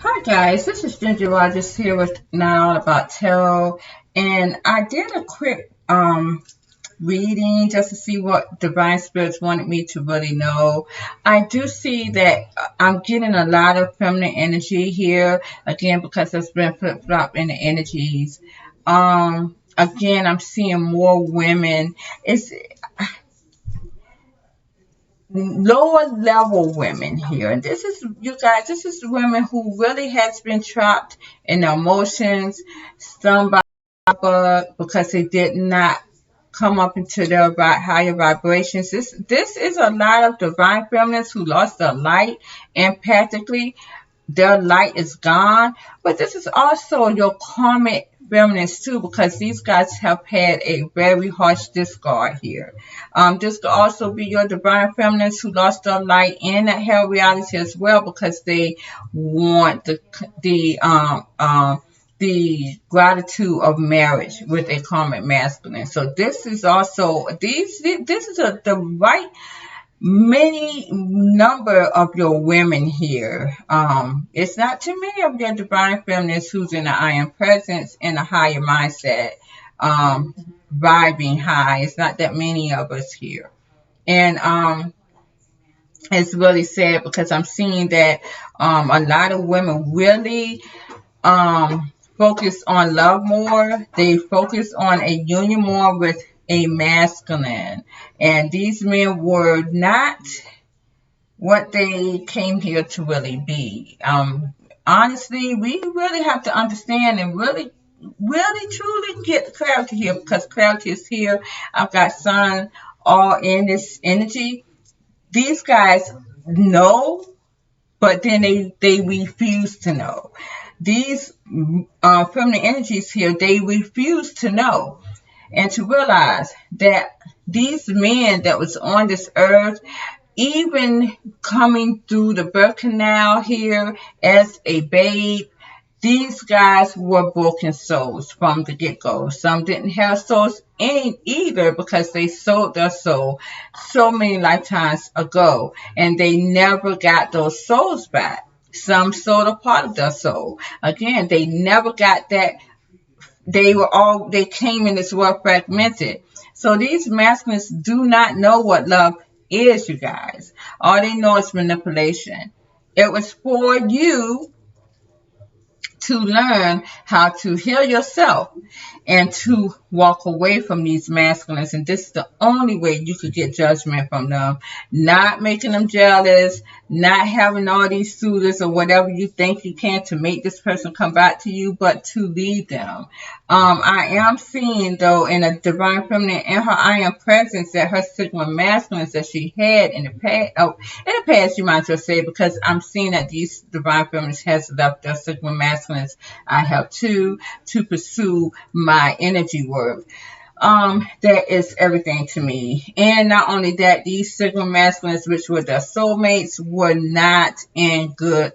Hi guys, this is Ginger Rogers here with Now About Tarot, and I did a quick reading just to see what divine spirits wanted me to really know. I do see that I'm getting a lot of feminine energy here again because there's been flip flop in the energies. Again, I'm seeing more women. It's lower level women here, and this is, you guys, this is women who really has been trapped in their emotions, some by because they did not come up into their higher vibrations. This is a lot of divine feminines who lost their light empathically. Their light is gone. But this is also your karmic feminines too, because these guys have had a very harsh discard here. This could also be your divine feminines who lost their light in that hell reality as well, because they want the gratitude of marriage with a karmic masculine. So this is also this is the right many number of your women here. It's not too many of your divine feminists who's in the I am presence in a higher mindset, vibing high. It's not that many of us here. And it's really sad because I'm seeing that a lot of women really focus on love more. They focus on a union more with a masculine. And these men were not what they came here to really be. Honestly, we really have to understand and really truly get clarity here, because clarity is here. I've got sun all in this energy. These guys know, but then they refuse to know. These feminine energies here, they refuse to know and to realize that these men that was on this earth, even coming through the birth canal here as a babe, these guys were broken souls from the get-go. Some didn't have souls in either because they sold their soul so many lifetimes ago, and they never got those souls back. Some sold a part of their soul. Again, they never got that. They came in this world fragmented. So these masculines do not know what love is, you guys. All they know is manipulation. It was for you to learn how to heal yourself and to walk away from these masculines. And this is the only way you could get judgment from them. Not making them jealous, not having all these suitors or whatever you think you can to make this person come back to you, but to lead them. I am seeing, though, in a divine feminine, in her I am presence, that her sigma masculines that she had in the past, you might as well say, because I'm seeing that these divine feminines has left their sigma masculines. I have two to pursue my energy work. That is everything to me. And not only that, these sigma masculines, which were their soulmates, were not in good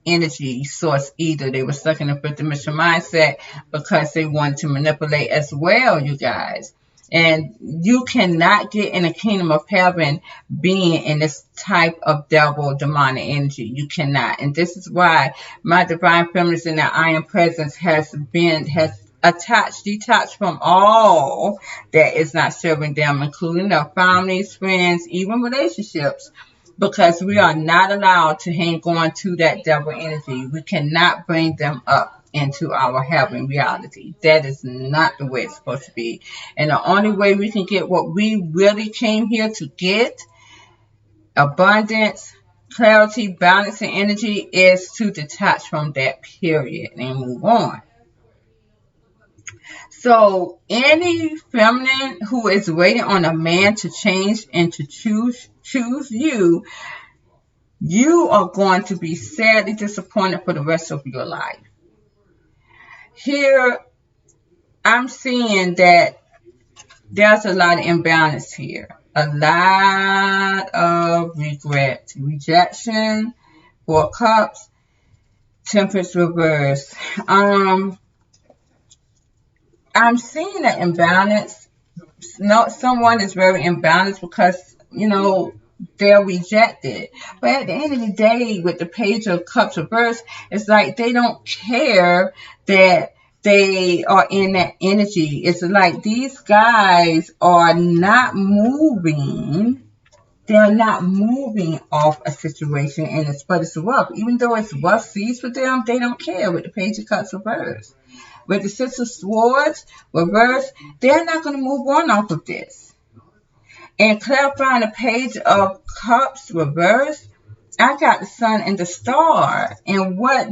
energy source either. They were stuck in a fifth dimension mindset because they wanted to manipulate as well, you guys. And you cannot get in the kingdom of heaven being in this type of devil demonic energy. You cannot. And this is why my divine feminines in that I am presence has detached from all that is not serving them, including their families, friends, even relationships, because we are not allowed to hang on to that devil energy. We cannot bring them up into our heaven reality. That is not the way it's supposed to be. And the only way we can get what we really came here to get, abundance, clarity, balance, and energy, is to detach from that period and move on. So any feminine who is waiting on a man to change and to choose you, you are going to be sadly disappointed for the rest of your life. Here, I'm seeing that there's a lot of imbalance here. A lot of regret, rejection, Four Cups, Temperance reverse. I'm seeing an imbalance. No, someone is very imbalanced because, they'll reject it. But at the end of the day, with the Page of Cups reversed, it's like they don't care that they are in that energy. It's like these guys are not moving. They're not moving off a situation, and it's rough. Even though it's rough seas for them, they don't care with the Page of Cups reversed. With the Six of Swords reversed, they're not going to move on off of this. And clarifying the Page of Cups reversed, I got the Sun and the Star. And what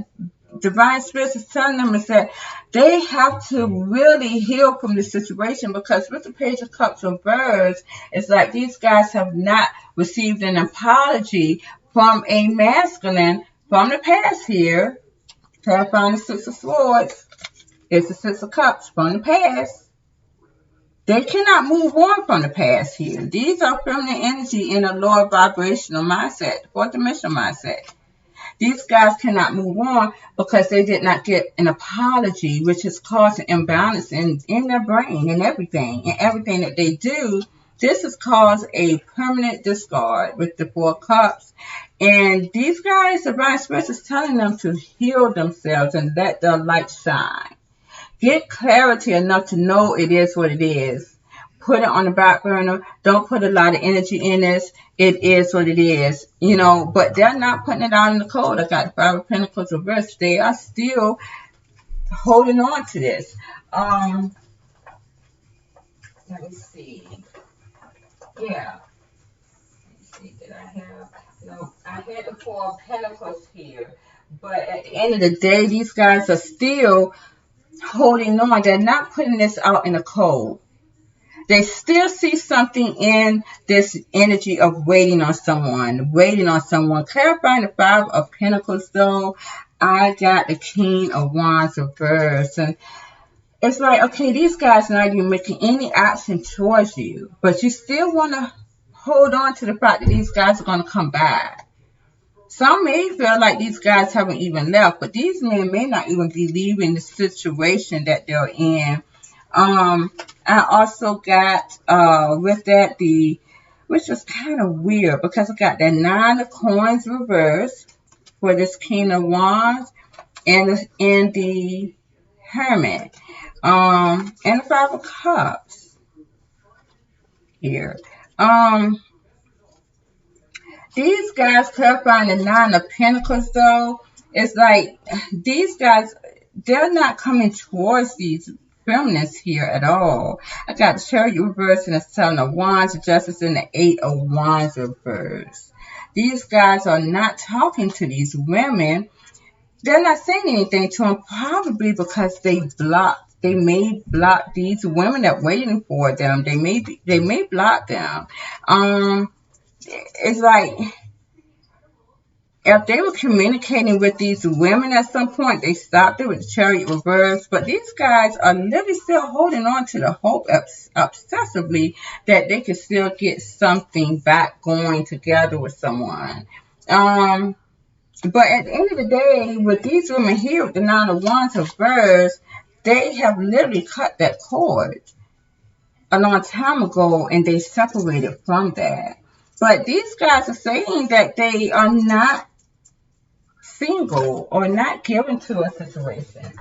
Divine Spirit is telling them is that they have to really heal from this situation, because with the Page of Cups reversed, it's like these guys have not received an apology from a masculine from the past here. Clarifying the Six of Swords is the Six of Cups from the past. They cannot move on from the past here. These are feminine energy in a lower vibrational mindset, fourth dimensional mindset. These guys cannot move on because they did not get an apology, which has caused an imbalance in their brain and everything. And everything that they do, this has caused a permanent discard with the Four Cups. And these guys, the Divine Spirit is telling them to heal themselves and let their light shine. Get clarity enough to know it is what it is. Put it on the back burner. Don't put a lot of energy in this. It is what it is. But they're not putting it out in the cold. I got the Five of Pentacles reversed. They are still holding on to this. Let me see. Yeah. Let me see. Did I have? No, I had the Four of Pentacles here. But at the end of the day, these guys are still holding on. They're not putting this out in the cold. They still see something in this energy of waiting on someone. Clarifying the Five of Pentacles, though, I got the King of Wands reversed. And it's like, okay, these guys are not even making any action towards you, but you still want to hold on to the fact that these guys are going to come back. Some may feel like these guys haven't even left, but these men may not even be leaving the situation that they're in. I also got with that which was kind of weird, because I got that Nine of Coins reversed for this King of Wands and the Hermit, and the Five of Cups here. These guys, clarifying the Nine of Pentacles, though, it's like these guys, they're not coming towards these feminists here at all. I got the Chariot reversed and the Seven of Wands, the Justice, and the Eight of Wands reversed. These guys are not talking to these women. They're not saying anything to them, probably because they may block these women that are waiting for them. They may block them. It's like, if they were communicating with these women at some point, they stopped it with the Chariot reverse. But these guys are literally still holding on to the hope obsessively that they can still get something back going together with someone. But at the end of the day, with these women here with the Nine of Wands reverse, they have literally cut that cord a long time ago, and they separated from that. But these guys are saying that they are not single or not given to a situation.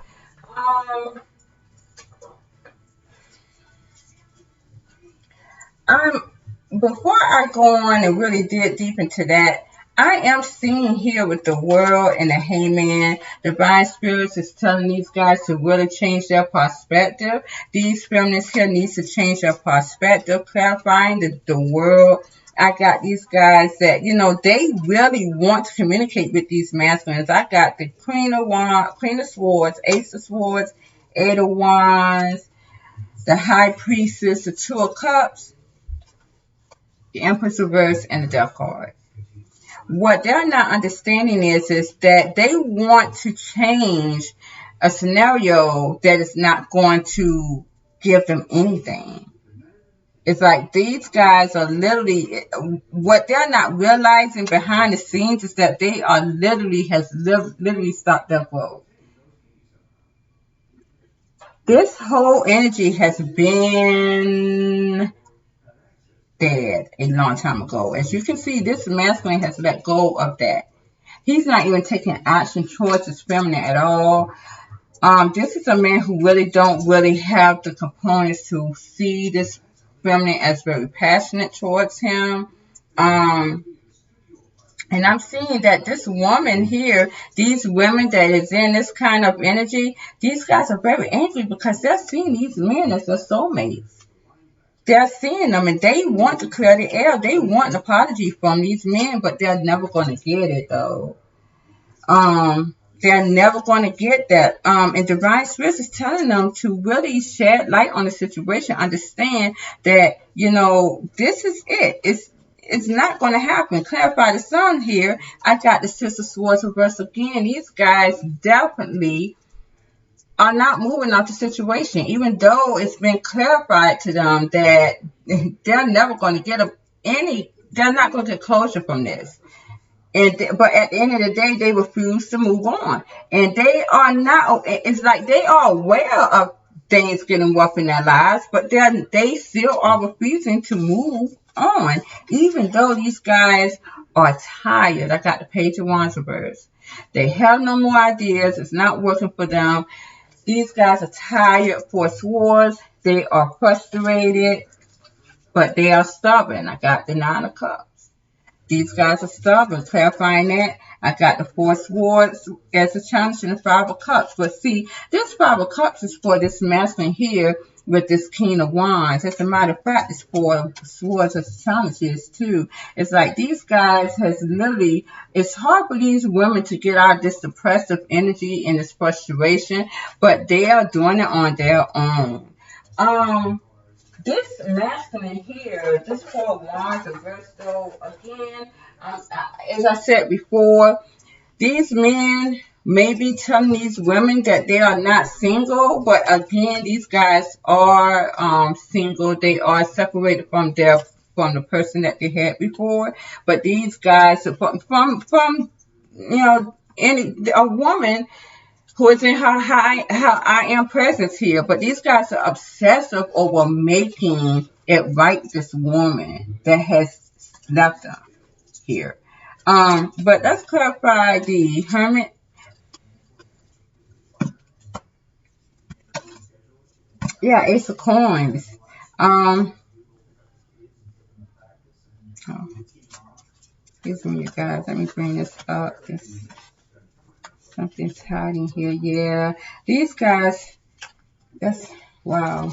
Before I go on and really dig deep into that, I am seeing here with the World and the Hangman, Divine Spirits is telling these guys to really change their perspective. These feminists here needs to change their perspective, clarifying the World. I got these guys that, they really want to communicate with these masculines. I got the Queen of Swords, Ace of Swords, Eight of Wands, the High Priestess, the Two of Cups, the Empress reverse, and the Death card. What they're not understanding is that they want to change a scenario that is not going to give them anything. It's like these guys are literally, what they're not realizing behind the scenes is that they are literally stopped their growth. This whole energy has been dead a long time ago. As you can see, this masculine has let go of that. He's not even taking action towards his feminine at all. This is a man who really don't really have the components to see this feminine as very passionate towards him. Um, and I'm seeing that this woman here, these women that is in this kind of energy, these guys are very angry because they're seeing these men as their soulmates. They're seeing them and they want to clear the air. They want an apology from these men, but they're never going to get it though. They're never going to get that. And Divine Spirit is telling them to really shed light on the situation, understand that, this is it. It's not going to happen. Clarify the sun here. I got the Six of Swords reverse again. These guys definitely are not moving out the situation, even though it's been clarified to them that they're never going to get they're not going to get closure from this. But at the end of the day, they refuse to move on. And they are not, it's like they are aware of things getting rough in their lives, but they still are refusing to move on, even though these guys are tired. I got the Page of Wands reversed. They have no more ideas. It's not working for them. These guys are tired for swords. They are frustrated, but they are stubborn. I got the Nine of Cups. These guys are stubborn. Clarifying that, I got the Four Swords as a challenge and the Five of Cups. But see, this Five of Cups is for this masculine here with this King of Wands. As a matter of fact, it's Four Swords as challenges too. It's like these guys has literally, it's hard for these women to get out of this depressive energy and this frustration, but they are doing it on their own. This masculine here, this Four of Wands reversed though, again, as I said before, these men may be telling these women that they are not single, but again, these guys are single. They are separated from the person that they had before. But these guys are from a woman who is in her I am presence here. But these guys are obsessive over making it right, this woman that has left them here. But let's clarify the Hermit. Yeah, Ace of Coins. Oh, excuse me, you guys. Let me bring this up. Something's hiding here. Yeah, these guys. That's wow.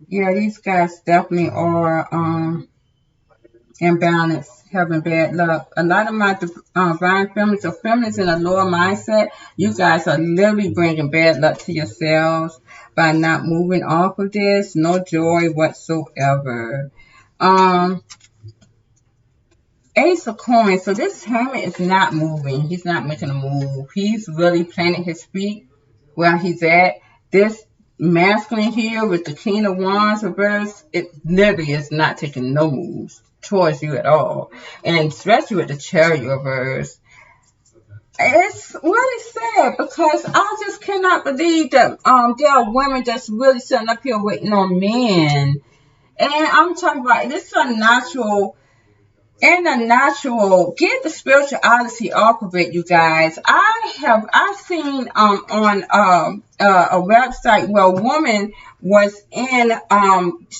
Yeah, these guys definitely are imbalance, having bad luck. A lot of my divine feminines or feminines in a lower mindset, you guys are literally bringing bad luck to yourselves by not moving off of this. No joy whatsoever. Ace of Coins. So this hermit is not moving. He's not making a move. He's really planting his feet where he's at. This masculine here with the King of Wands reverse, it literally is not taking no moves towards you at all. And especially with the Chariot reverse, it's really sad because I just cannot believe that there are women that's really sitting up here waiting on men. And I'm talking about this is a natural get the spirituality off of it, you guys. I've seen on a website where a woman was in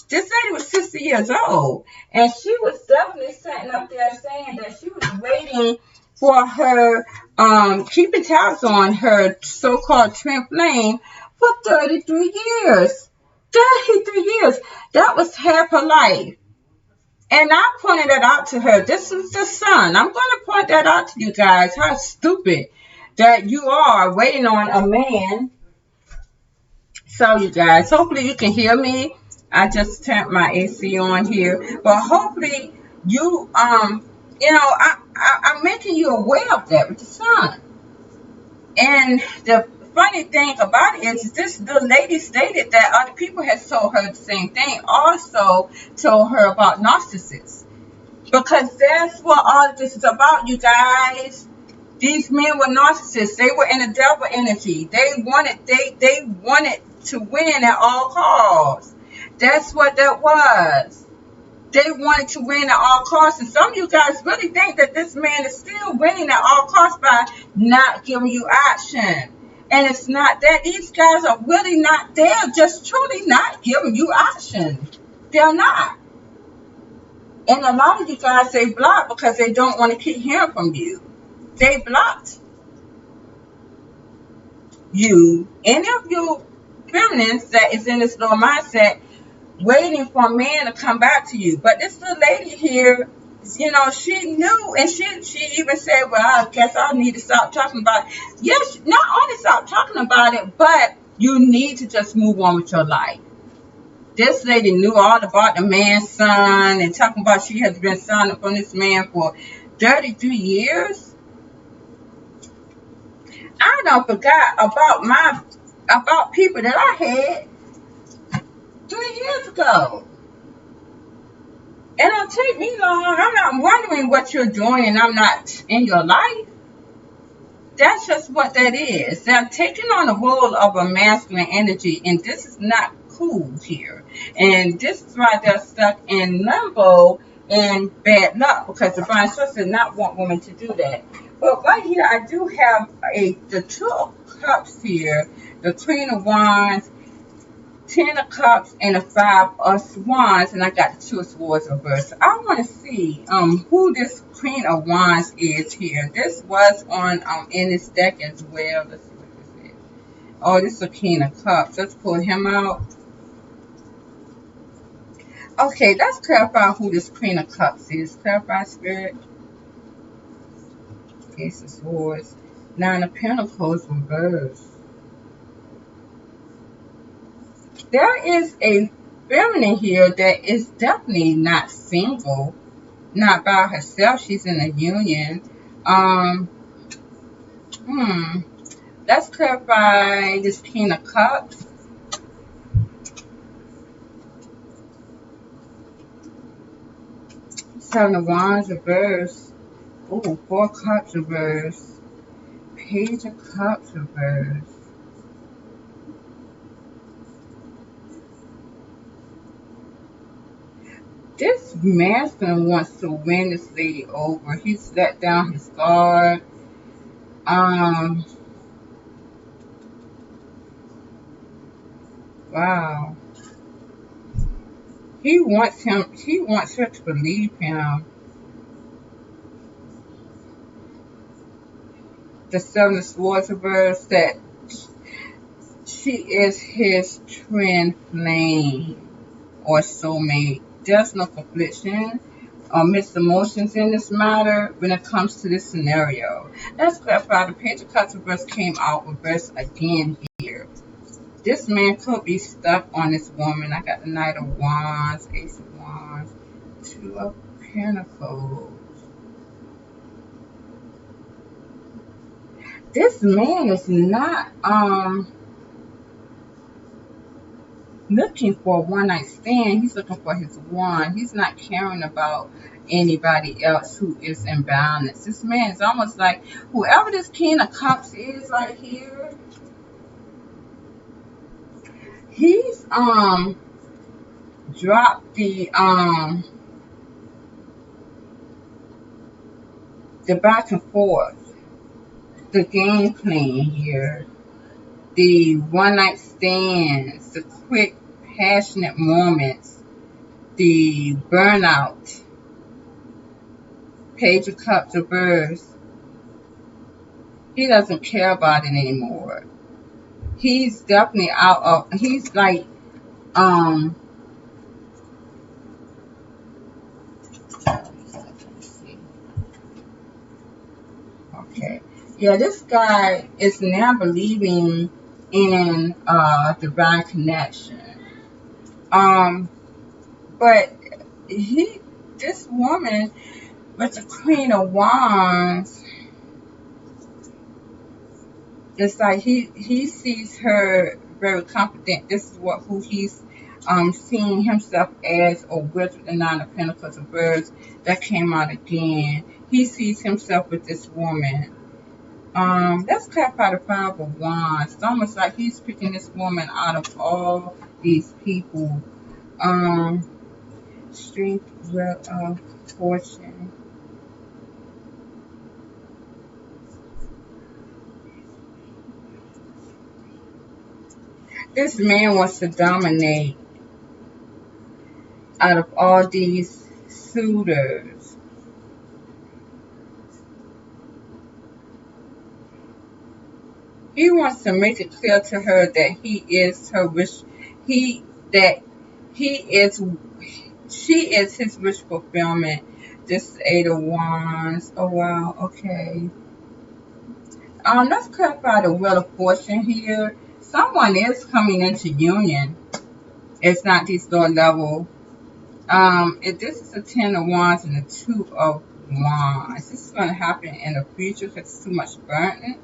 this lady was 60 years old, and she was definitely sitting up there saying that she was waiting for her keeping tabs on her so-called twin flame for 33 years. 33 years. That was half her life. And I pointed that out to her. This is the sun. I'm going to point that out to you guys. How stupid that you are waiting on a man. So, you guys, hopefully you can hear me. I just tapped my AC on here. But hopefully you, I'm making you aware of that with the sun. And the funny thing about it is the lady stated that other people had told her the same thing. Also told her about narcissists. Because that's what all of this is about, you guys. These men were narcissists. They were in a devil energy. They wanted to win at all costs. That's what that was. They wanted to win at all costs, and some of you guys really think that this man is still winning at all costs by not giving you action. And it's not that. These guys are really not, they're just truly not giving you action. They're not. And a lot of you guys, they block because they don't want to keep hearing from you. They blocked you. Any of you feminines that is in this little mindset waiting for a man to come back to you. But this little lady here, she knew, and she even said, well, I guess I need to stop talking about it. Yes, not only stop talking about it, but you need to just move on with your life. This lady knew all about the man's son and talking about she has been signed up on this man for 33 years. I don't forgot about people that I had 3 years ago. It don't take me long. I'm not wondering what you're doing and I'm not in your life. That's just what that is. They're taking on the role of a masculine energy, and this is not cool here. And this is why they're stuck in limbo and bad luck, because the divine source does not want women to do that. But right here, I do have the Two of Cups here, the Queen of Wands, 10 of Cups, and a 5 of Wands, and I got the Two of Swords reversed. I want to see who this Queen of Wands is here. This was on in this deck as well. Let's see what this is. Oh, this is a King of Cups. Let's pull him out. Okay, let's clarify who this Queen of Cups is. Clarify, Spirit. Ace of Swords. 9 of Pentacles reversed. There is a feminine here that is definitely not single, not by herself. She's in a union. Let's clarify this King of Cups. Seven of Wands reversed. Ooh, 4 Cups reversed. Page of Cups reversed. This masculine wants to win this lady over. He's let down his guard. Wow. He wants her to believe him. The Seven of Swords reversed, that she is his twin flame or soulmate. There's no confliction or mixed emotions in this matter when it comes to this scenario. Let's clarify. The Page of Cups reverse came out reverse again here. This man could be stuck on this woman. I got the Knight of Wands, Ace of Wands, 2 of Pentacles. This man is not looking for a one-night stand. He's looking for his one. He's not caring about anybody else who is in balance. This man is almost like whoever this King of Cups is right here. He's dropped the back and forth, the game plan here, the one-night stands, the quick, passionate moments, the burnout. Page of Cups reversed. He doesn't care about it anymore. He's definitely out of, he's like, okay. Yeah, this guy is now believing in divine connection. But this woman with the Queen of Wands, it's like he sees her very confident. This is who he's seeing himself as, or with the Nine of Pentacles of Birds that came out again. He sees himself with this woman. Let's clarify the Five of Wands. It's almost like he's picking this woman out of all these people. Strength, will of fortune. This man wants to dominate out of all these suitors. He wants to make it clear to her that he is her wish. He that he is she is his wish fulfillment. This Eight of Wands. Oh wow. Okay. Let's clarify the Wheel of Fortune here. Someone is coming into union. It's not these lower level. If this is a Ten of Wands and a Two of Wands, this is going to happen in the future because it's too much burden.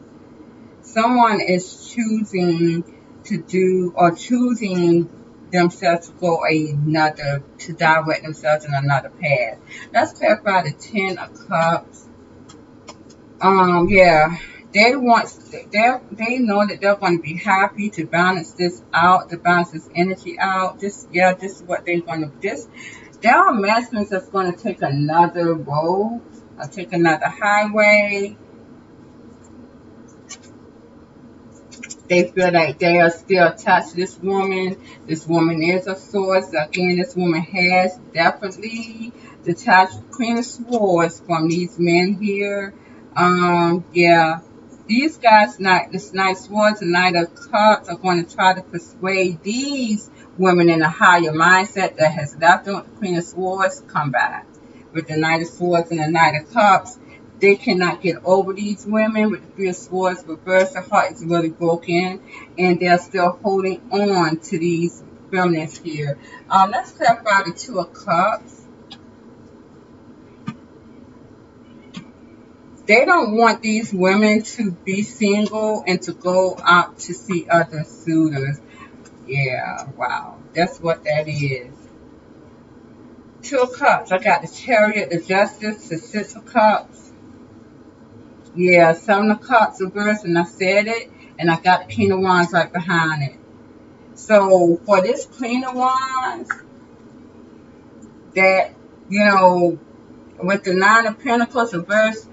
Someone is choosing to do or choosing themselves to go another, to direct themselves in another path. Let's clarify the Ten of Cups. Yeah, they know that they're going to be happy to balance this out, to balance this energy out. This is what they're going to. There are masculines that's going to take another road, or take another highway. They feel like they are still attached to this woman. This woman is a source. Again, this woman has definitely detached Queen of Swords from these men here. Yeah. These guys, this Knight of Swords and Knight of Cups, are going to try to persuade these women in a higher mindset that has left them with the Queen of Swords come back. With the Knight of Swords and the Knight of Cups, they cannot get over these women with the Three of Swords reversed. The heart is really broken, and they're still holding on to these feminines here. Let's clarify the Two of Cups. They don't want these women to be single and to go out to see other suitors. Yeah, wow. That's what that is. Two of Cups. I got the Chariot, the Justice, the Six of Cups. Yeah, Seven of Cups reversed, and I said it. And I got the King of Wands right behind it. So for this Queen of Wands, that, with the Nine of Pentacles reversed,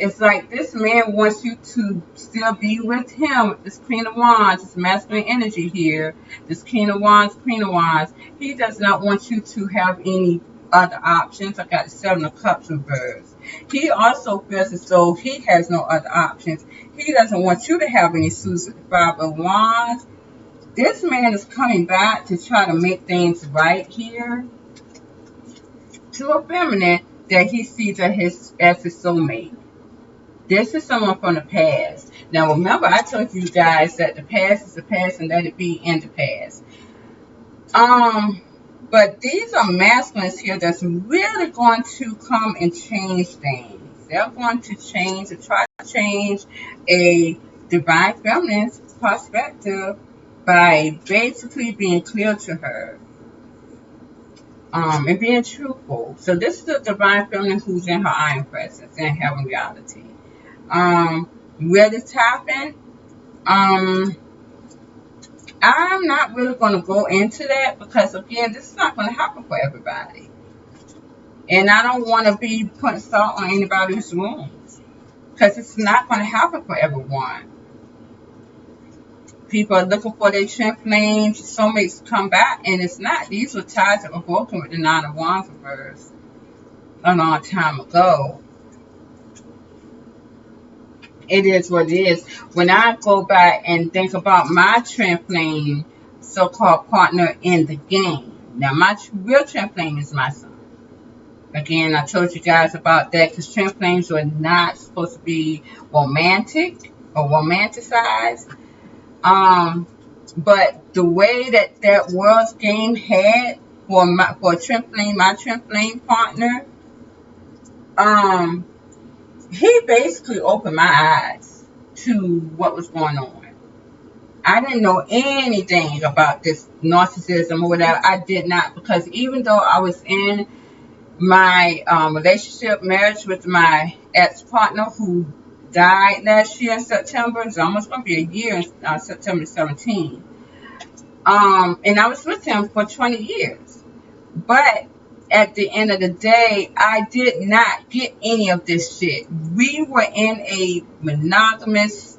it's like this man wants you to still be with him. This Queen of Wands, this masculine energy here, this King of Wands, Queen of Wands. He does not want you to have any other options. I got the Seven of Cups reversed. He also feels as though he has no other options. He doesn't want you to have any suits with the Five of Wands. This man is coming back to try to make things right here to a feminine that he sees as his soulmate. This is someone from the past. Now, remember, I told you guys that the past is the past and let it be in the past. But these are masculines here that's really going to come and change things. They're going to change, or try to change a divine feminine perspective by basically being clear to her. And being truthful. So this is the divine feminine who's in her iron presence and heaven reality. Where this happened, I'm not really going to go into that because, again, this is not going to happen for everybody. And I don't want to be putting salt on anybody's wounds because it's not going to happen for everyone. People are looking for their twin flames, soulmates come back, and it's not. These were ties that were broken with the Nine of Wands reverse a long time ago. It is what it is. When I go back and think about my twin flame so-called partner in the game, now my real twin flame is my son. Again, I told you guys about that because twin flames were not supposed to be romantic or romanticized. But the way that world's game had for my twin flame partner, he basically opened my eyes to what was going on. I didn't know anything about this narcissism or whatever. I did not, because even though I was in my marriage with my ex-partner who died last year in September, it's almost going to be a year in September 17. And I was with him for 20 years. But at the end of the day, I did not get any of this shit. We were in a monogamous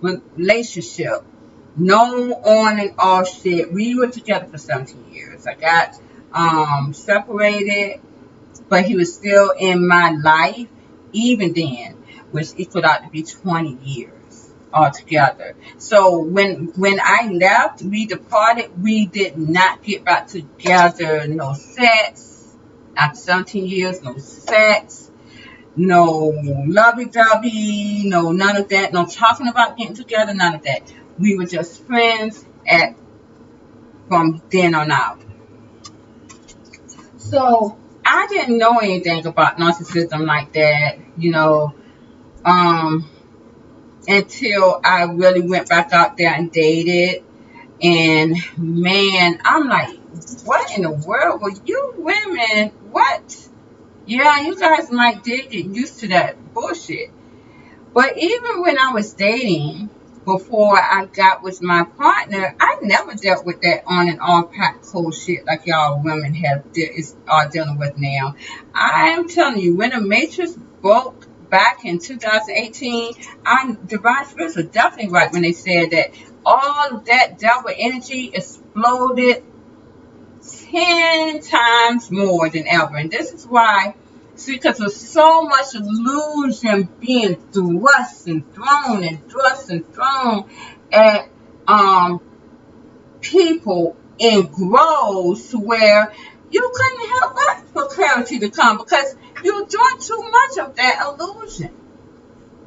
relationship. No on and off shit. We were together for 17 years. I got separated, but he was still in my life even then, which equaled out to be 20 years altogether. So when I left, we departed. We did not get back together. No sex. After 17 years, no sex. No lovey-dovey. No none of that. No talking about getting together. None of that. We were just friends from then on out. So I didn't know anything about narcissism like that, um, until I really went back out there and dated. And man, I'm like, what in the world? Well, you women, what? Yeah, you guys might did get used to that bullshit. But even when I was dating, before I got with my partner, I never dealt with that on and off pack cold shit like y'all women are dealing with now. I'm telling you, when the Matrix broke back in 2018, Divine Spirits were definitely right when they said that all of that devil energy exploded 10 times more than ever. And this is why, see, because there's so much illusion being thrust and thrown and thrust and thrown at people in grows to where you couldn't help but for clarity to come because you're doing too much of that illusion.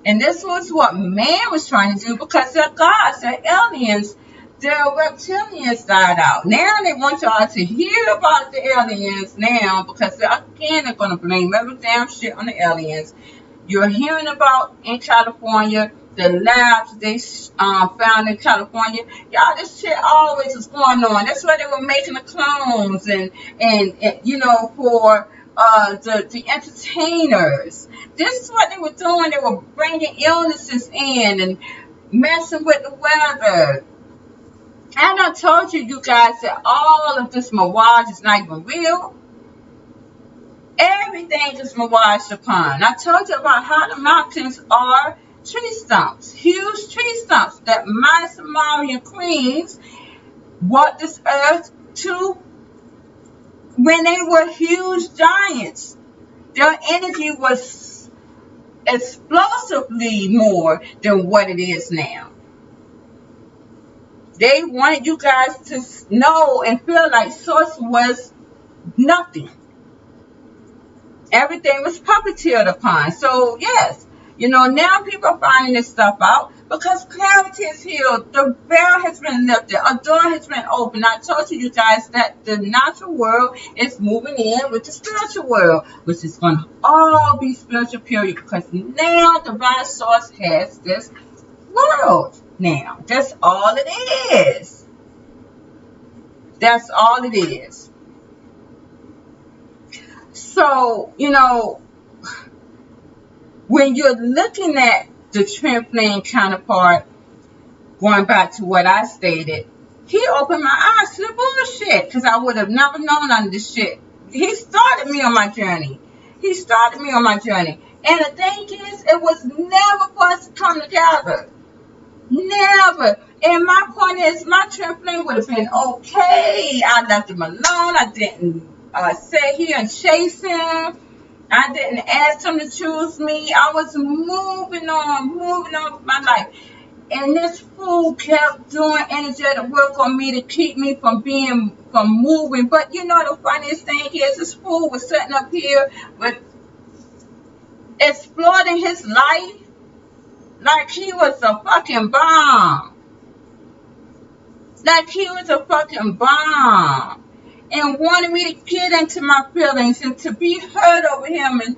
And this was what man was trying to do because their gods, their aliens, their reptilians died out. Now they want y'all to hear about the aliens now because, again, they're going to blame every damn shit on the aliens. You're hearing about in California, the labs they found in California. Y'all, this shit always was going on. That's why they were making the clones and for the entertainers. This is what they were doing. They were bringing illnesses in and messing with the weather. And I told you guys that all of this mirage is not even real. Everything is mirage upon. I told you about how the mountains are tree stumps, huge tree stumps that my Sumerian queens walked this earth to when they were huge giants. Their energy was explosively more than what it is now. They wanted you guys to know and feel like Source was nothing. Everything was puppeteered upon. So, yes, now people are finding this stuff out because clarity is healed. The veil has been lifted. A door has been opened. I told you guys that the natural world is moving in with the spiritual world, which is going to all be spiritual, period, because now Divine Source has this world now. That's all it is. That's all it is. So, when you're looking at the twin flame counterpart, going back to what I stated, he opened my eyes to the bullshit because I would have never known none of this shit. He started me on my journey. And the thing is, it was never for us to come together. Never. And my point is, my twin flame would have been okay. I left him alone. I didn't sit here and chase him. I didn't ask him to choose me. I was moving on with my life. And this fool kept doing energetic work on me to keep me from moving. But the funniest thing is, this fool was sitting up here with exploiting his life like he was a fucking bomb. And wanted me to get into my feelings and to be hurt over him. And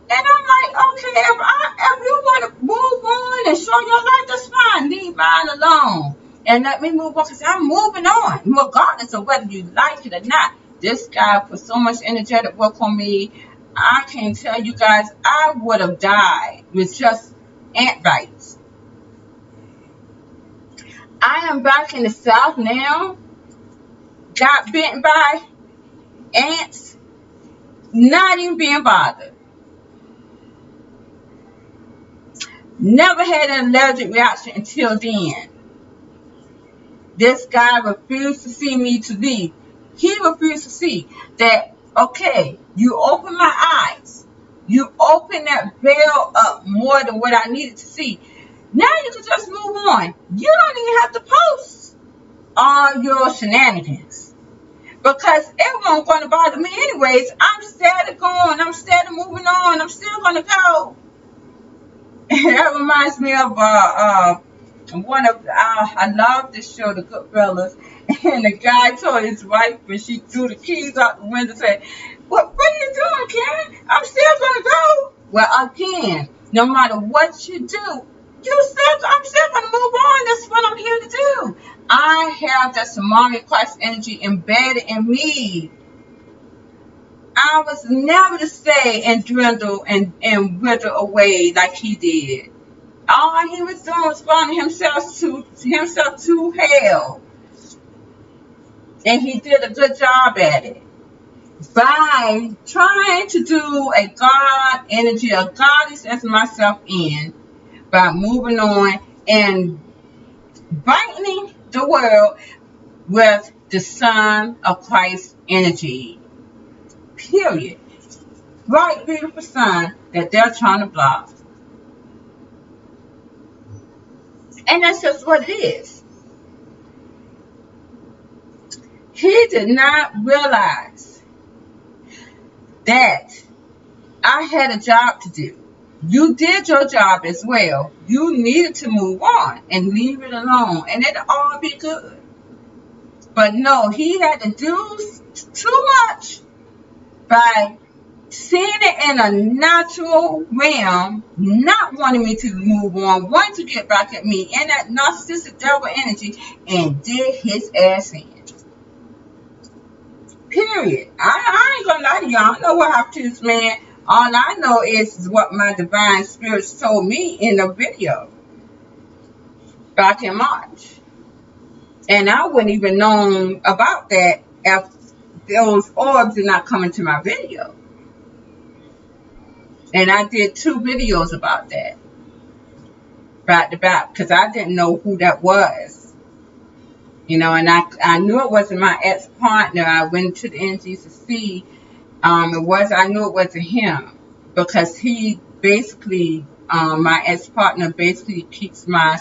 I'm like, okay, if you want to move on and show your life, that's fine. Leave mine alone. And let me move on because I'm moving on, regardless of whether you like it or not. This guy put so much energetic work on me. I can tell you guys, I would have died with just ant bites. I am back in the South now. Got bitten by ants. not even being bothered. Never had an allergic reaction until then. This guy refused to see me to leave. He refused to see that, okay, you open my eyes. You open that veil up more than what I needed to see. Now you can just move on. You don't even have to post all your shenanigans. Because it won't going to bother me anyways. I'm steady going. I'm steady moving on. I'm still going to go. That reminds me of one of I love this show, The Goodfellas, and the guy told his wife when she threw the keys out the window, said, "What are you doing, Karen? I'm still gonna go." Well, again, no matter what you do, I'm still gonna move on. That's what I'm here to do. I have that Samari Christ energy embedded in me. I was never to stay and dwindle and wither away like he did. All he was doing was finding himself to hell. And he did a good job at it. By trying to do a God energy, a goddess as myself in, by moving on and brightening the world with the Son of Christ energy. Period. Bright, beautiful sun that they're trying to block. And that's just what it is. He did not realize that I had a job to do. You did your job as well. You needed to move on and leave it alone, and it'll all be good. But no, he had to do too much by seeing it in a natural realm, not wanting me to move on, wanting to get back at me in that narcissistic devil energy, and did his ass in. Period. I ain't gonna lie to y'all. I don't know what happened to this man. All I know is what my divine spirits told me in a video back in March. And I wouldn't even known about that if those orbs did not come into my video. And I did 2 videos about that back to back because I didn't know who that was. You know, and I knew it wasn't my ex-partner. I went to the energies to see. I knew it wasn't him because he basically, my ex-partner basically keeps my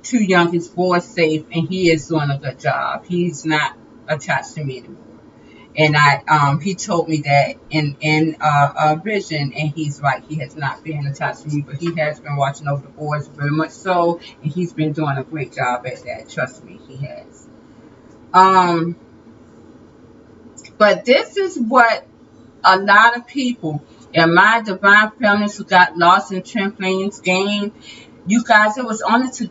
2 youngest boys safe, and he is doing a good job. He's not attached to me anymore. And he told me that in a vision, and he's right. He has not been attached to me, but he has been watching over the boys very much so, and he's been doing a great job at that. Trust me, he has. But this is what a lot of people in my divine feminines who got lost in trampolines game, you guys, it was only to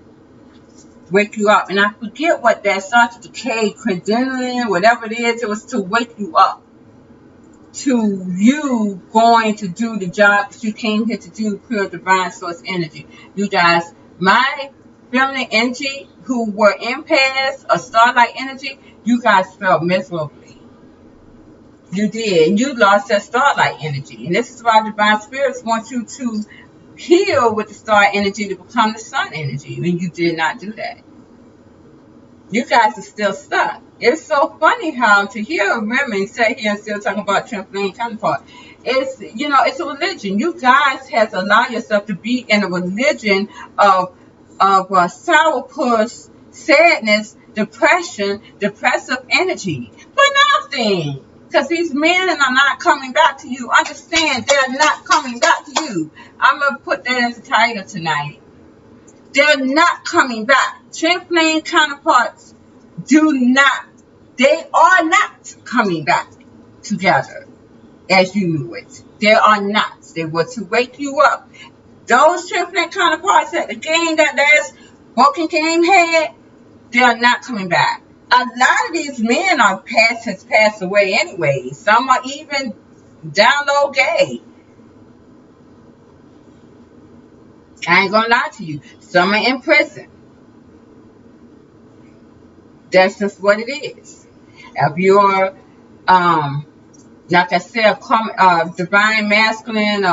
wake you up. And I forget what that starts with the K, credibility, whatever it is, it was to wake you up to you going to do the job that you came here to do, pure divine source energy. You guys, my feminine energy who were empaths or starlight energy, you guys felt miserably. You did. You lost that starlight energy. And this is why divine spirits want you to heal with the star energy to become the sun energy. And you did not do that. You guys are still stuck. It's so funny how to hear women sit here and still talking about trampoline counterpart. It's a religion. You guys have to allow yourself to be in a religion of sourpuss, sadness, depression, depressive energy for nothing. Because these men are not coming back to you. Understand, they're not coming back to you. I'm going to put that as a title tonight. They're not coming back. Trampoline counterparts they are not coming back together as you knew it. They are not. They were to wake you up. Those trampoline counterparts at the game that last broken game had, they are not coming back. A lot of these men has passed away anyway. Some are even down low gay. I ain't gonna lie to you. Some are in prison. That's just what it is. If you're Like I said, divine masculine,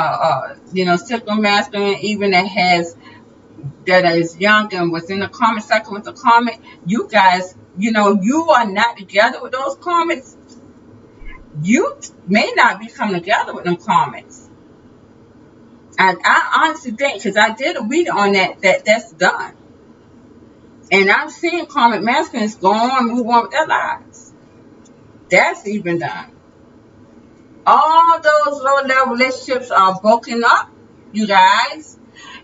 cyclical masculine, even that is young and was in the karmic cycle with the karmic. You guys, you are not together with those karmics. You may not be coming together with them karmics. I honestly think, because I did a reading on that's done. And I'm seeing karmic masculines go on, move on with their lives. That's even done. All those low level relationships are broken up, you guys.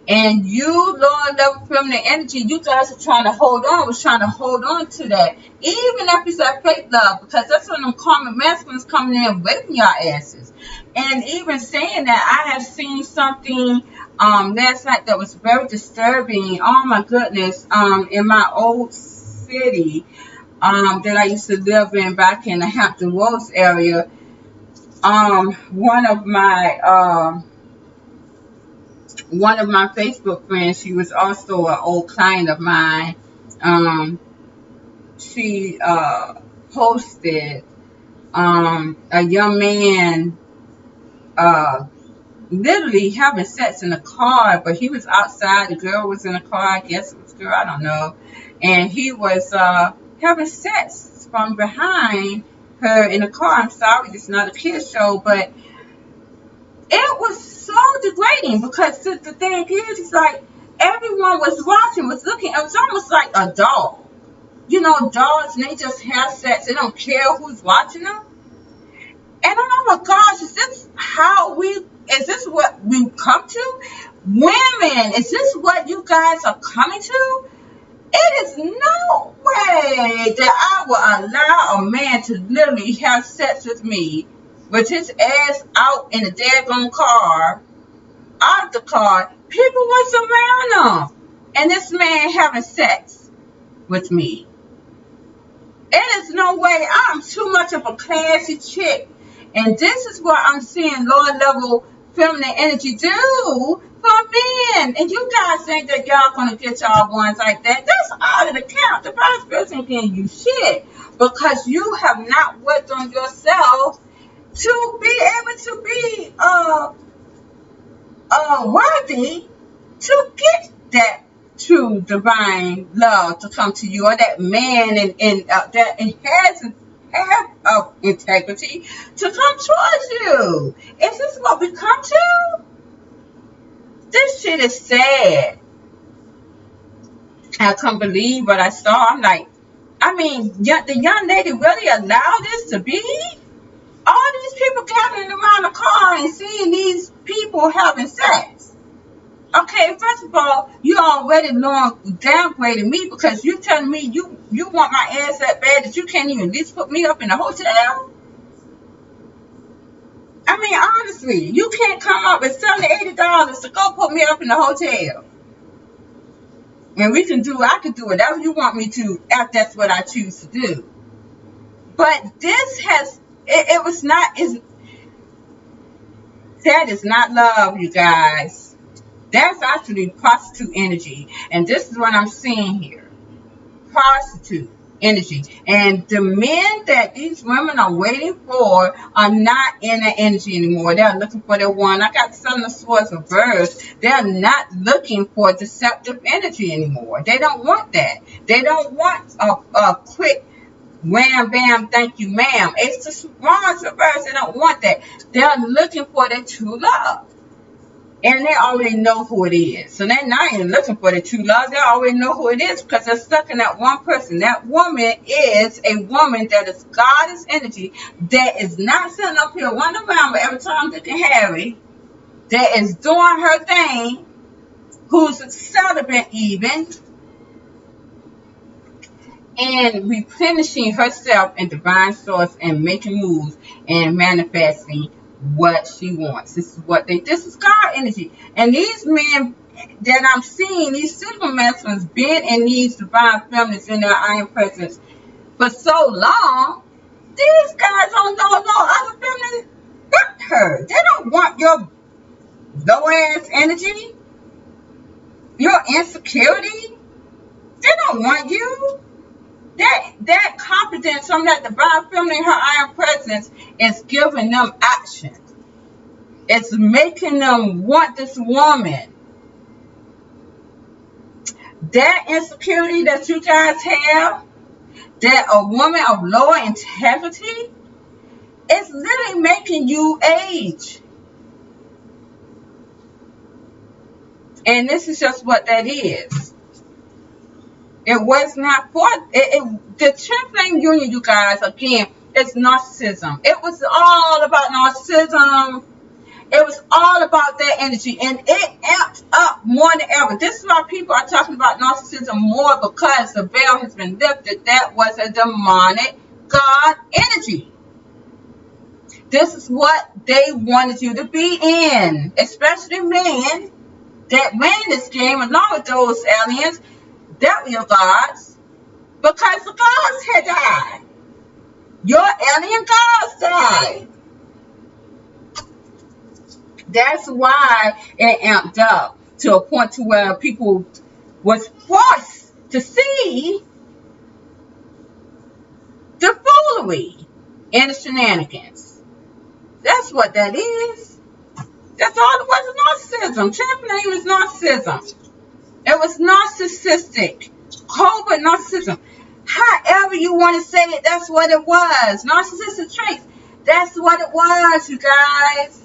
And you, lower level feminine energy, you guys are trying to hold on, was trying to hold on to that. Even if it's that fake love, because that's when them karmic masculines coming in raping your asses. And even saying that, I have seen something last night that was very disturbing. Oh my goodness. In my old city that I used to live in back in the Hampton Roads area, one of my Facebook friends, she was also an old client of mine. She posted a young man literally having sex in a car, but he was outside. The girl was in the car. I guess it was a girl. I don't know. And he was having sex from behind her in the car. I'm sorry, this is not a kid's show, but it was so degrading because the thing is, it's like everyone was watching, was looking. It was almost like a dog. Dogs, and they just have sex. They don't care who's watching them. And oh my gosh, is this what we come to? Women, is this what you guys are coming to? It is no way that I will allow a man to literally have sex with me with his ass out in the daggone car, out the car. People was around him. And this man having sex with me. It is no way. I'm too much of a classy chick. And this is what I'm seeing lower level feminine energy do for men. And you guys think that y'all gonna get y'all ones like that. That's out of the count. The vice person can you shit. Because you have not worked on yourself to be able to be worthy to get that true divine love to come to you, or that man and that has of integrity to come towards you. Is this what we come to? This shit is sad. I couldn't believe what I saw. I'm like, the young lady really allowed this to be? All these people gathering around the car and seeing these people having sex. Okay, first of all, you already downgraded me because you telling me you want my ass that bad that you can't even at least put me up in a hotel. Honestly, you can't come up with $70-$80 to go put me up in a hotel. And I can do whatever you want me to if that's what I choose to do. But that is not love, you guys. That's actually prostitute energy. And this is what I'm seeing here. Prostitute energy. And the men that these women are waiting for are not in that energy anymore. They're looking for their one. I got Seven of Swords reversed. They're not looking for deceptive energy anymore. They don't want that. They don't want a quick wham, bam, thank you, ma'am. It's the Swords reversed. They don't want that. They're looking for their true love. And they already know who it is. So they're not even looking for the true love. They already know who it is because they're stuck in that one person. That woman is a woman that is goddess energy, that is not sitting up here wondering around every time Dick and Harry, that is doing her thing, who's celibate even, and replenishing herself in divine source and making moves and manifesting what she wants. This is God energy. And these men that I'm seeing, these super masculines, been in these divine feminines in their iron presence for so long, these guys don't know no other feminine but her. They don't want your low ass energy, your insecurity. They don't want you. That confidence from that divine feminine, her iron presence, is giving them action. It's making them want this woman. That insecurity that you guys have, that a woman of lower integrity, it's literally making you age. And this is just what that is. It was not for the 10th flame union, you guys, again, it's narcissism. It was all about narcissism. It was all about that energy, and it amped up more than ever. This is why people are talking about narcissism more, because the veil has been lifted. That was a demonic God energy. This is what they wanted you to be in, especially men that ran this game along with those aliens that were your gods, because the gods had died. Your alien gods died. That's why it amped up to a point to where people was forced to see the foolery and the shenanigans. That's what that is. That's all it was, narcissism. Championing was narcissism. It was narcissistic. Covert narcissism. However you want to say it, that's what it was. Narcissistic traits. That's what it was, you guys.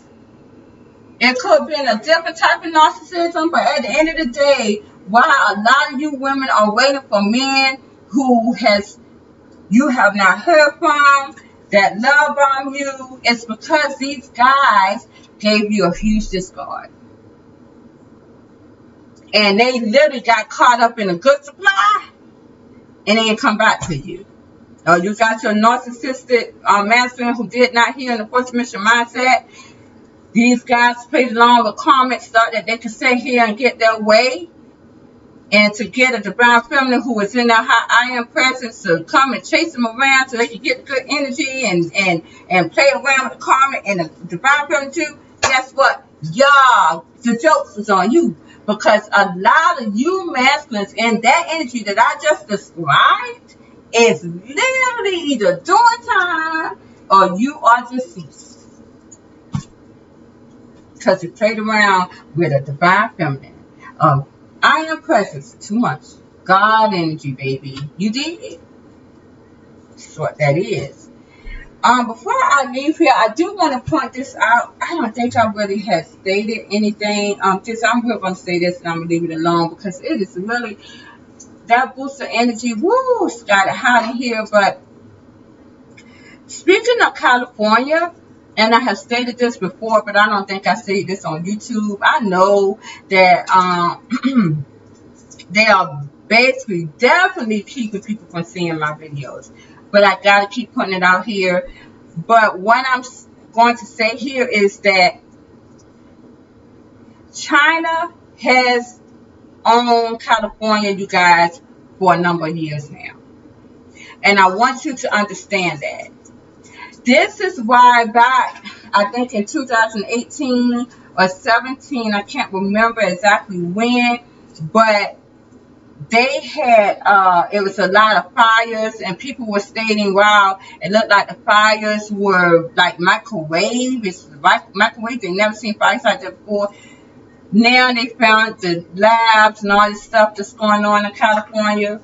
It could have been a different type of narcissism, but at the end of the day, while a lot of you women are waiting for men who you have not heard from, that love on you, it's because these guys gave you a huge discard. And they literally got caught up in a good supply, and they didn't come back to you. Or you got your narcissistic masculine who did not hear in the first mission mindset. These guys played along with comments, thought that they could sit here and get their way, and to get a divine feminine who was in their high iron presence to come and chase them around so they could get good energy and play around with the karmic and the divine feminine too. Guess what? Y'all, the joke was on you, because a lot of you masculines in that energy that I just described is literally either doing time or you are deceased. Because you played around with a divine feminine of iron presence too much. God energy, baby. You did. That's what that is. Before I leave here, I do want to point this out. I don't think I really have stated anything. I'm really going to say this and I'm going to leave it alone, because it is really that boost of energy. Woo, it's got it hot in here. But speaking of California, and I have stated this before, but I don't think I stated this on YouTube. I know that they are basically definitely keeping people from seeing my videos, but I gotta keep putting it out here. But what I'm going to say here is that China has owned California, you guys, for a number of years now, and I want you to understand that. This is why back, I think in 2018 or 17, I can't remember exactly when, but they had, it was a lot of fires, and people were stating, wow, it looked like the fires were like microwave. It's like microwave. They never seen fires like that before. Now they found the labs and all this stuff that's going on in California.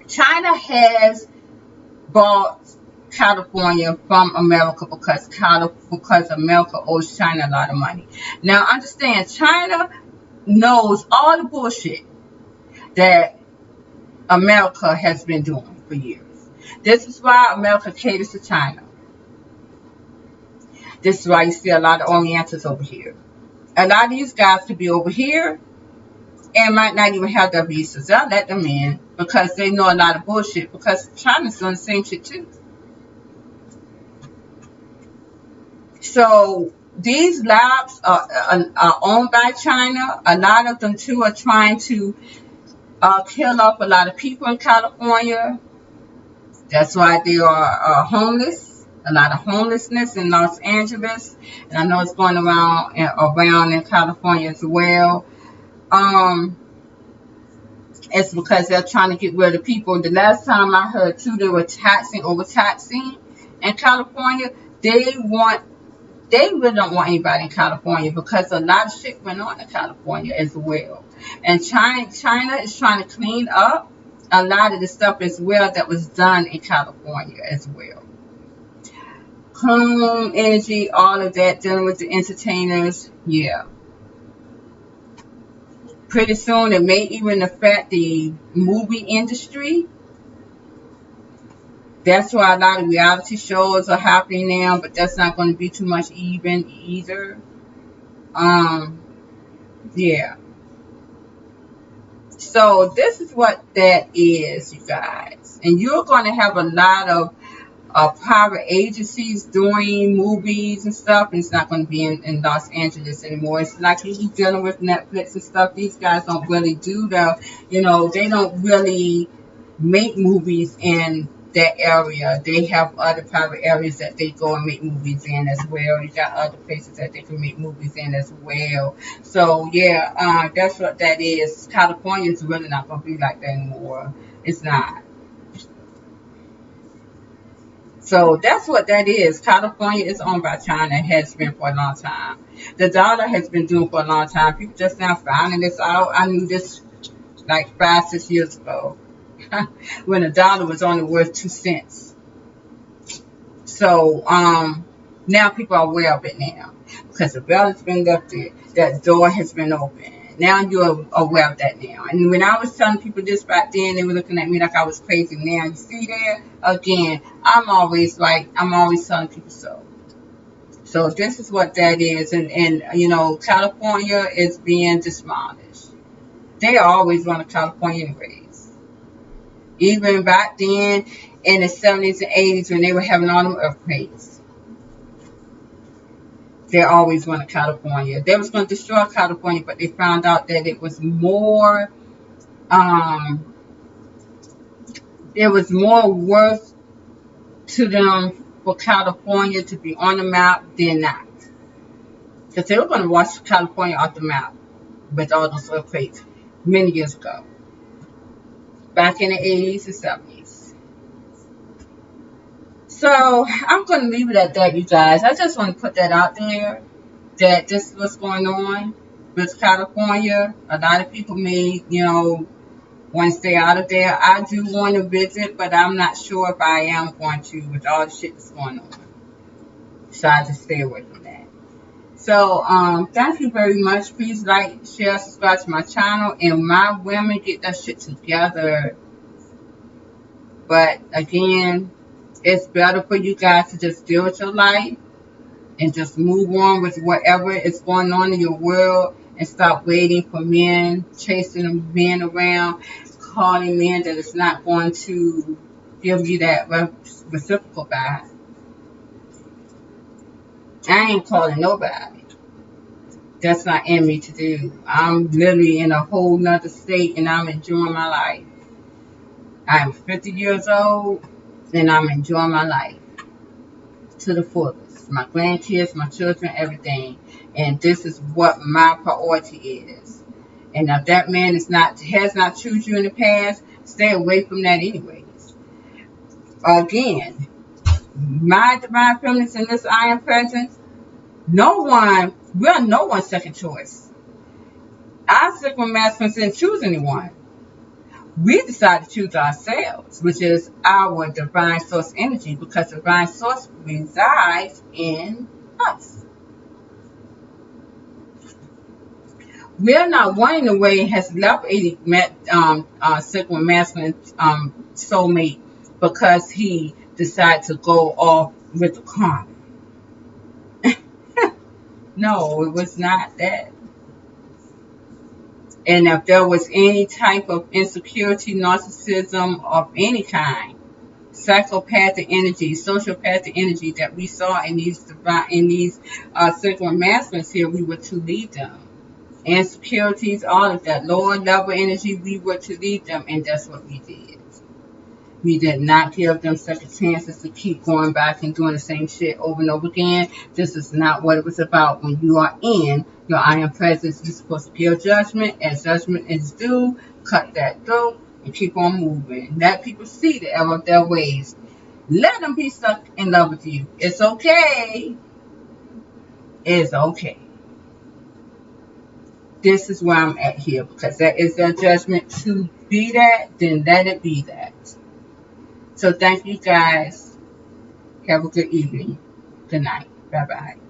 China has bought California from America because America owes China a lot of money. Now understand, China knows all the bullshit that America has been doing for years. This is why America caters to China. This is why you see a lot of Orientals over here. A lot of these guys could be over here and might not even have their visas. They'll let them in because they know a lot of bullshit, because China's doing the same shit too. So these labs are owned by China. A lot of them too are trying to kill off a lot of people in California. That's why they are homeless. A lot of homelessness in Los Angeles, and I know it's going around in California as well. It's because they're trying to get rid of people. The last time I heard too, they were overtaxing in California. They want, they really don't want anybody in California because a lot of shit went on in California as well. And China is trying to clean up a lot of the stuff as well that was done in California as well. Home energy, all of that, dealing with the entertainers, yeah. Pretty soon it may even affect the movie industry. That's why a lot of reality shows are happening now, but that's not going to be too much even either. Um, yeah. So this is what that is, you guys. And you're going to have a lot of private agencies doing movies and stuff, and it's not going to be in Los Angeles anymore. It's like you dealing with Netflix and stuff. These guys don't really do the, they don't really make movies in that area. They have other private areas that they go and make movies in as well. You got other places that they can make movies in as well. So yeah, that's what that is. California is really not going to be like that anymore. It's not. So that's what that is. California is owned by China and has been for a long time. The dollar has been doing for a long time. People just now finding this out. I knew this like 5, 6 years ago when the dollar was only worth 2 cents. So now people are aware of it now because the bell has been lifted. That door has been opened. Now you're aware of that now. And when I was telling people this back then, they were looking at me like I was crazy. Now you see there again. I'm always telling people so. So this is what that is, and California is being demolished. They always wanted California anyways. Even back then in the 70s and 80s when they were having all them earthquakes. They always wanted California. They was going to destroy California, but they found out that it was more worth to them for California to be on the map than not. Because they were going to wash California off the map with all those earthquakes many years ago. Back in the 80s and 70s. So I'm going to leave it at that, you guys. I just want to put that out there, that this is what's going on with California. A lot of people may, want to stay out of there. I do want to visit, but I'm not sure if I am going to with all the shit that's going on. So I just stay away from that. So thank you very much. Please like, share, subscribe to my channel. And my women, get that shit together. But again, it's better for you guys to just deal with your life and just move on with whatever is going on in your world and stop waiting for men, chasing men around, calling men that is not going to give you that reciprocal back. I ain't calling nobody. That's not in me to do. I'm literally in a whole nother state and I'm enjoying my life. I'm 50 years old and I'm enjoying my life to the fullest. My grandkids, my children, everything. And this is what my priority is. And if that man has not chosen you in the past, stay away from that anyways. Again, my divine feminines in this I am presence, we're no one's second choice. Our sacred masculines didn't choose anyone. We decide to choose ourselves, which is our divine source energy, because divine source resides in us. We're not running away and has left a sacred masculine soulmate because he decided to go off with the karma. No, it was not that. And if there was any type of insecurity, narcissism of any kind, psychopathic energy, sociopathic energy that we saw in these sacred masculines here, we were to lead them. Insecurities, all of that, lower level energy, we were to lead them, and that's what we did. We did not give them second chances to keep going back and doing the same shit over and over again. This is not what it was about. When you are in your I am presence, you're supposed to give judgment. As judgment is due, cut that throat and keep on moving. Let people see the error of their ways. Let them be stuck in love with you. It's okay. It's okay. This is where I'm at here because that is their judgment to be that, then let it be that. So thank you guys. Have a good evening. Good night. Bye bye.